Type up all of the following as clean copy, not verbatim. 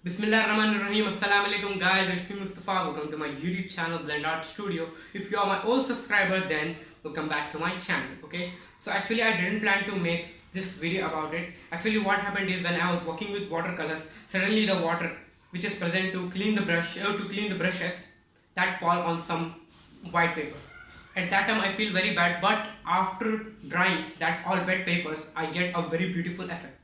Bismillahirrahmanirrahim. Assalamualaikum guys, it's me Mustafa. Welcome to my YouTube channel blendartstudio. If you are my old subscriber, then welcome back to my channel. Okay, so actually I didn't plan to make this video about it. Actually what happened is, when I was working with watercolors, suddenly the water which is present to clean the brushes, that fall on some white papers. At that time I feel very bad, but after drying that all wet papers, I get a very beautiful effect.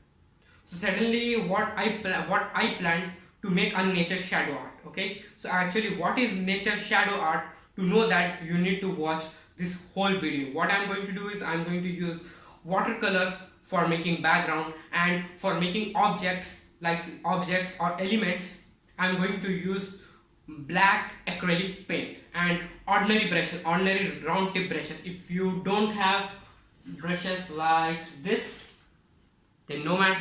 So suddenly what I planned to make a nature shadow art. Okay, so actually what is nature shadow art? To know that, you need to watch this whole video. What I'm going to do is, I'm going to use watercolors for making background, and for making objects or elements, I'm going to use black acrylic paint and ordinary round tip brushes. If you don't have brushes like this, then no man,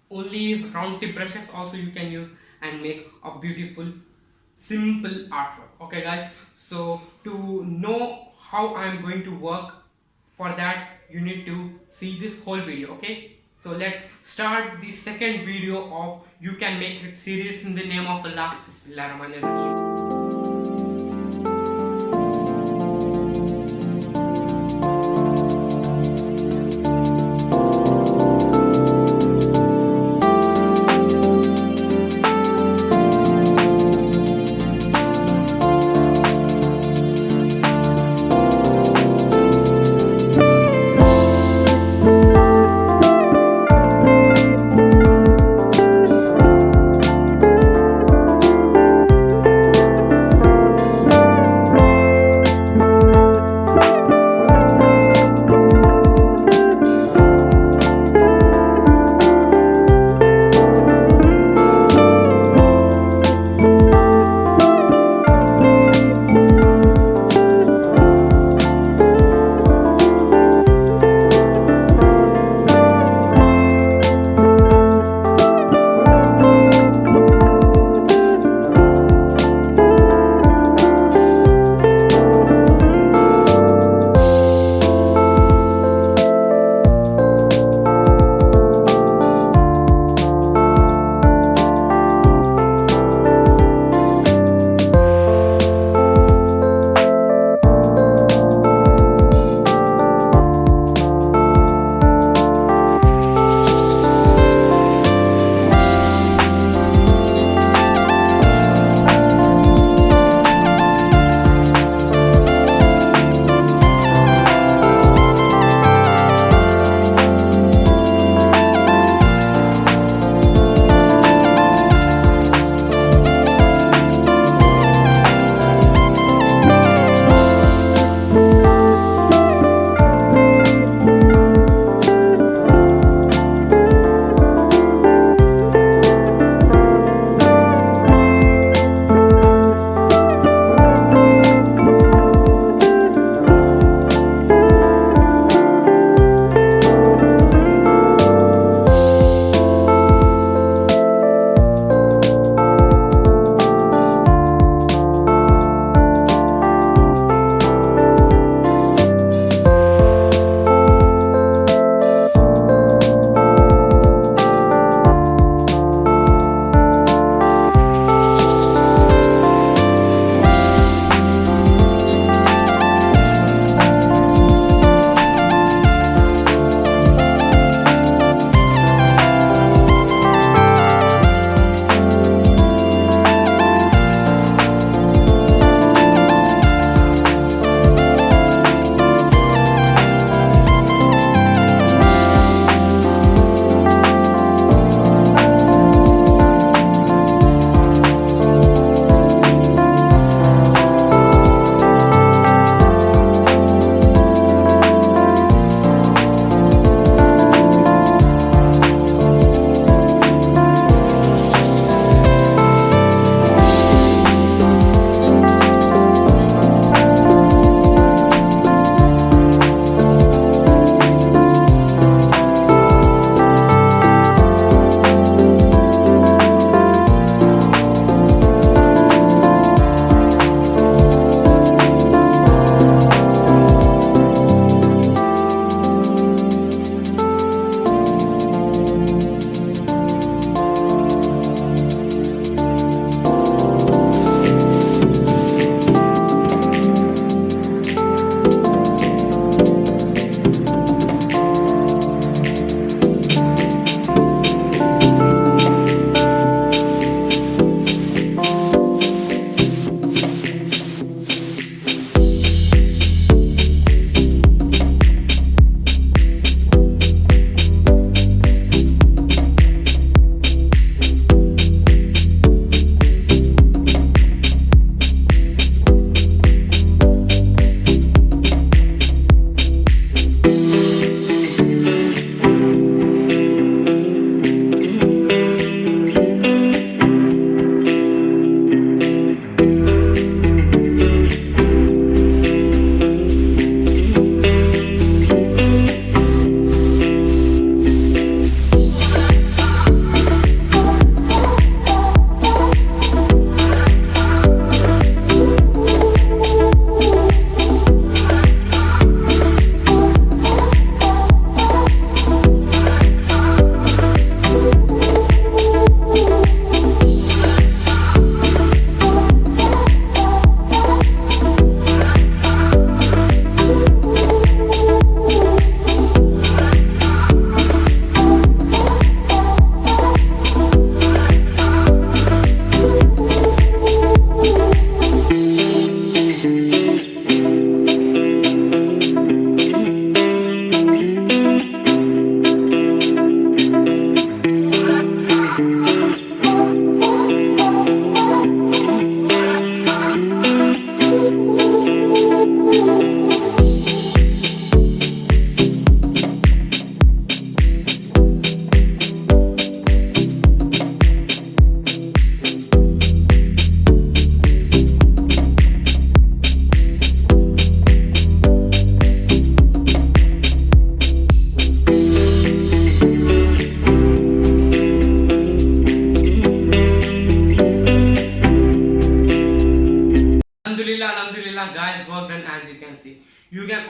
only round tip brushes also you can use and make a beautiful simple artwork. Okay guys, so to know how I am going to work, for that you need to see this whole video. Okay, so let's start the second video of You Can Make It series in the name of Allah. Bismillahirrahmanirrahim.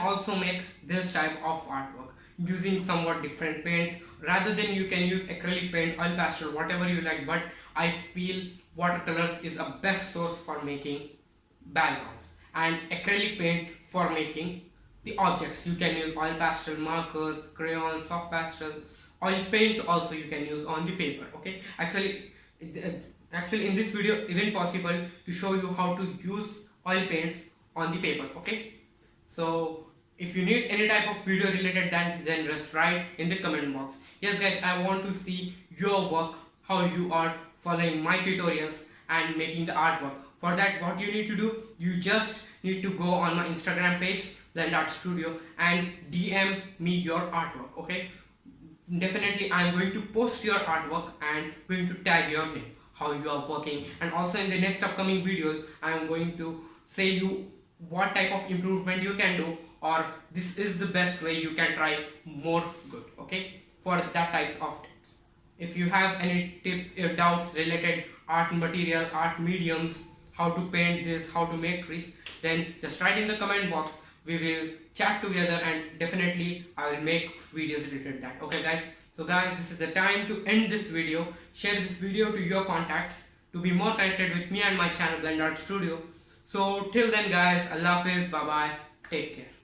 also make this type of artwork using somewhat different paint. Rather than you can use acrylic paint, oil pastel, whatever you like, but I feel watercolors is a best source for making backgrounds and acrylic paint for making the objects. You can use oil pastel, markers, crayons, soft pastel, oil paint also you can use on the paper. Okay, actually in this video isn't possible to show you how to use oil paints on the paper. Okay, so if you need any type of video related, then just write in the comment box. Yes guys, I want to see your work, how you are following my tutorials and making the artwork. For that, what you need to do, you just need to go on my Instagram page blendartstudio and DM me your artwork. Okay, definitely I am going to post your artwork and going to tag your name, how you are working, and also in the next upcoming videos I am going to say you what type of improvement you can do, or this is the best way you can try more good. Okay, for that types of tips. If you have any doubts related art material, art mediums, how to paint this, how to make trees, then just write in the comment box. We will chat together and definitely I will make videos related to that. Okay guys, so guys, this is the time to end this video. Share this video to your contacts to be more connected with me and my channel Blend Art Studio. So till then guys, Allah Hafiz, bye bye, take care.